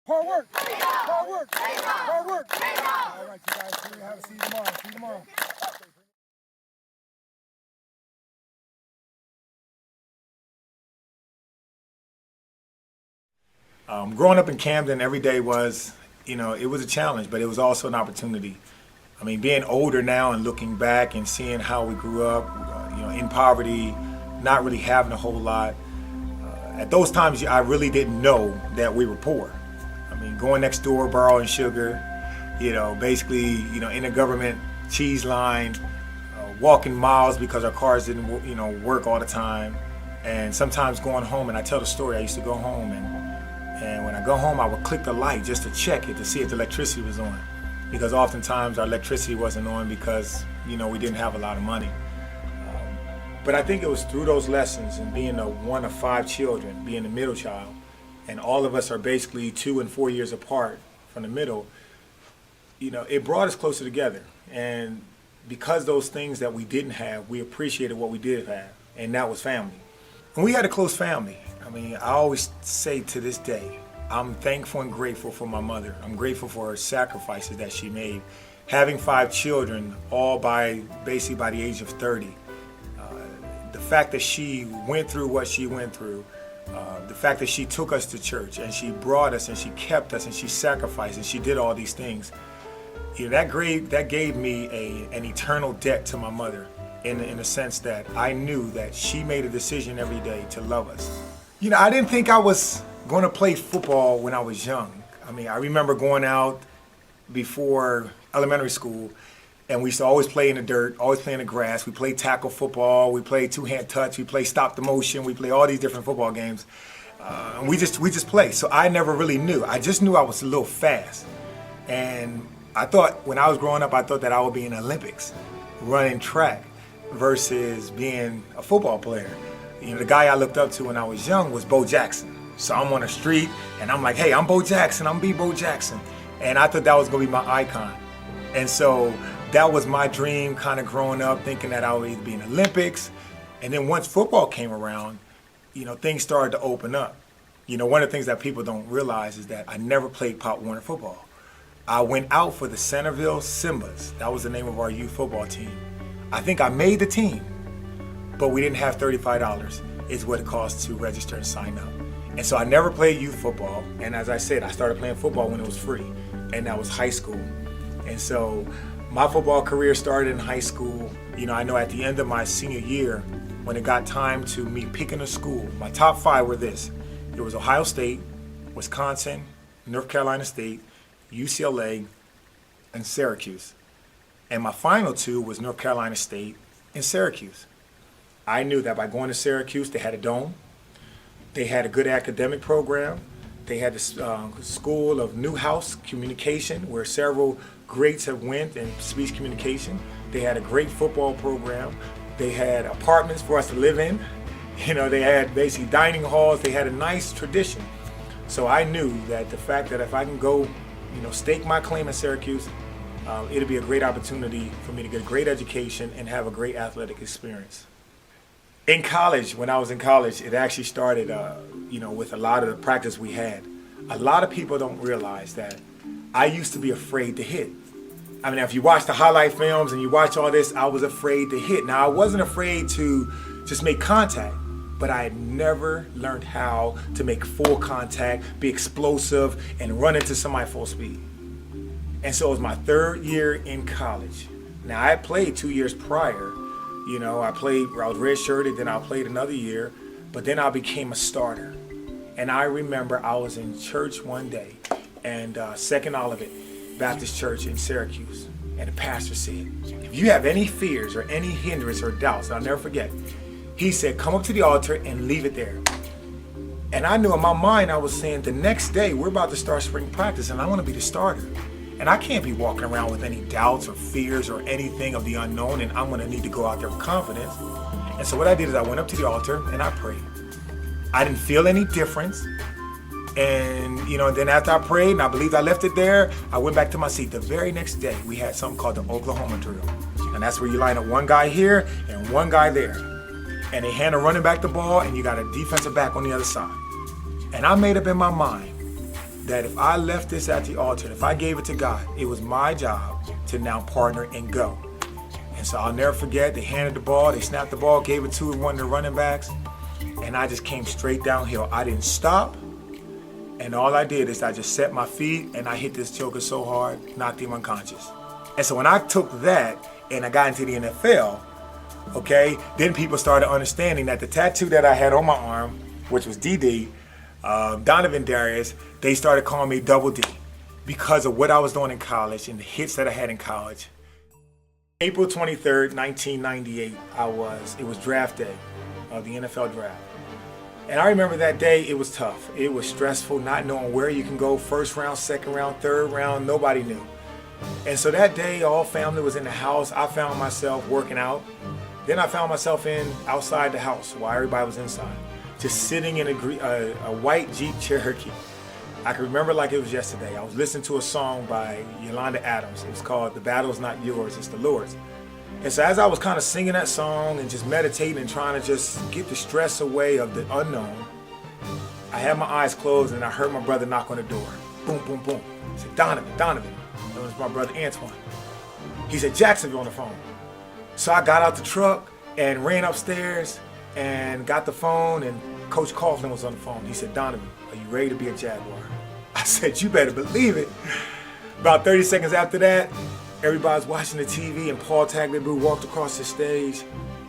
Hard work. Hard work. Hard work. All right, you guys. Have a see you tomorrow. See you tomorrow. Growing up in Camden, every day was, it was a challenge, but it was also an opportunity. I mean, being older now and looking back and seeing how we grew up, in poverty, not really having a whole lot. At those times, I really didn't know that we were poor. I mean, going next door, borrowing sugar, basically, in a government cheese line, walking miles because our cars didn't, work all the time. And sometimes going home, and I tell the story, I used to go home and when I go home, I would click the light just to check it to see if the electricity was on. Because oftentimes our electricity wasn't on because, we didn't have a lot of money. But I think it was through those lessons and being one of 5 children, being the middle child, and all of us are basically 2 and 4 years apart from the middle, it brought us closer together. And because those things that we didn't have, we appreciated what we did have, and that was family. And we had a close family. I mean, I always say to this day, I'm thankful and grateful for my mother. I'm grateful for her sacrifices that she made. Having 5 children, all basically by the age of 30. The fact that she went through what she went through, the fact that she took us to church and she brought us and she kept us and she sacrificed and she did all these things, that gave me an eternal debt to my mother in a sense that I knew that she made a decision every day to love us. I didn't think I was going to play football when I was young. I mean, I remember going out before elementary school, and we used to always play in the dirt, always play in the grass. We played tackle football, we played two-hand touch, we played stop the motion, we played all these different football games. And we just played. So I never really knew. I just knew I was a little fast. And I thought, when I was growing up, I thought that I would be in the Olympics, running track, versus being a football player. The guy I looked up to when I was young was Bo Jackson. So I'm on the street, and I'm like, hey, I'm Bo Jackson, I'm Bo Jackson. And I thought that was gonna be my icon. And so that was my dream kind of growing up, thinking that I would either be in the Olympics. And then once football came around, things started to open up. One of the things that people don't realize is that I never played Pop Warner football. I went out for the Centerville Simbas. That was the name of our youth football team. I think I made the team, but we didn't have $35 is what it cost to register and sign up. And so I never played youth football. And as I said, I started playing football when it was free, and that was high school. And so my football career started in high school. I know at the end of my senior year, when it got time to me picking a school, my top 5 were this. It was Ohio State, Wisconsin, North Carolina State, UCLA, and Syracuse. And my final 2 was North Carolina State and Syracuse. I knew that by going to Syracuse, they had a dome, they had a good academic program, they had the School of Newhouse Communication, where several greats have went in speech communication. They had a great football program. They had apartments for us to live in. They had basically dining halls. They had a nice tradition. So I knew that the fact that if I can go, stake my claim at Syracuse, it'll be a great opportunity for me to get a great education and have a great athletic experience. In college, when I was in college, it actually started, with a lot of the practice we had. A lot of people don't realize that I used to be afraid to hit. I mean, if you watch the highlight films and you watch all this, I was afraid to hit. Now, I wasn't afraid to just make contact, but I had never learned how to make full contact, be explosive, and run into somebody full speed. And so it was my 3rd year in college. Now, I had played 2 years prior. I was redshirted, then I played another year, but then I became a starter. And I remember I was in church one day, and Second Olivet Baptist Church in Syracuse, and the pastor said, if you have any fears or any hindrance or doubts, I'll never forget, he said, come up to the altar and leave it there. And I knew in my mind, I was saying, the next day, we're about to start spring practice, and I want to be the starter. And I can't be walking around with any doubts or fears or anything of the unknown, and I'm going to need to go out there with confidence. And so what I did is I went up to the altar and I prayed. I didn't feel any difference. And, then after I prayed and I believed I left it there, I went back to my seat. The very next day, we had something called the Oklahoma drill. And that's where you line up one guy here and one guy there. And they hand a running back the ball, and you got a defensive back on the other side. And I made up in my mind that if I left this at the altar, if I gave it to God, it was my job to now partner and go. And so I'll never forget, they handed the ball, they snapped the ball, gave it to one of the running backs, and I just came straight downhill. I didn't stop, and all I did is I just set my feet, and I hit this joker so hard, knocked him unconscious. And so when I took that, and I got into the NFL, okay, then people started understanding that the tattoo that I had on my arm, which was DD, Donovin Darius, they started calling me Double D because of what I was doing in college and the hits that I had in college. April 23rd, 1998, it was draft day of the NFL draft. And I remember that day, it was tough. It was stressful, not knowing where you can go, first round, second round, third round, nobody knew. And so that day, all family was in the house. I found myself working out. Then I found myself outside the house while everybody was inside, just sitting in a white Jeep Cherokee. I can remember like it was yesterday. I was listening to a song by Yolanda Adams. It was called "The Battle's Not Yours, It's the Lord's." And so as I was kind of singing that song and just meditating and trying to just get the stress away of the unknown, I had my eyes closed and I heard my brother knock on the door. Boom, boom, boom. I said, Donovan. That was my brother Antoine. He said, Jacksonville on the phone. So I got out the truck and ran upstairs and got the phone, and Coach Coughlin was on the phone. He said, Donovan, are you ready to be a Jaguar? I said, you better believe it. About 30 seconds after that, everybody's watching the TV, and Paul Tagliabue walked across the stage,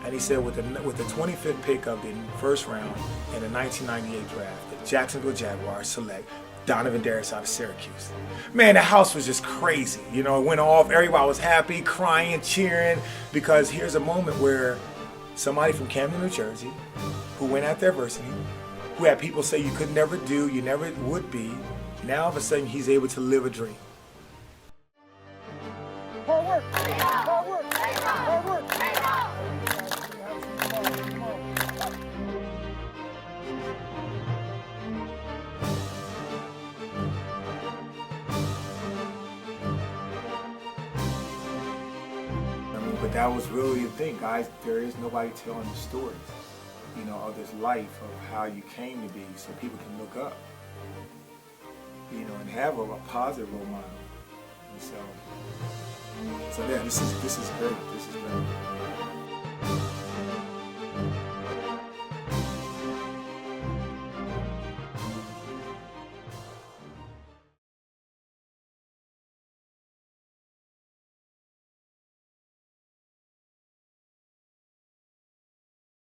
and he said, with the 25th pick of the first round in the 1998 draft, the Jacksonville Jaguars select Donovin Darius out of Syracuse. Man, the house was just crazy. You know, it went off. Everybody was happy, crying, cheering, because here's a moment where somebody from Camden, New Jersey, who went after adversity, who had people say you could never do, you never would be, now all of a sudden he's able to live a dream. Hard work. Hard work. Hard work. But that was really the thing, guys. There is nobody telling the stories, you know, of this life of how you came to be, so people can look up, you know, and have a positive role model. And so yeah, this is great. This is great.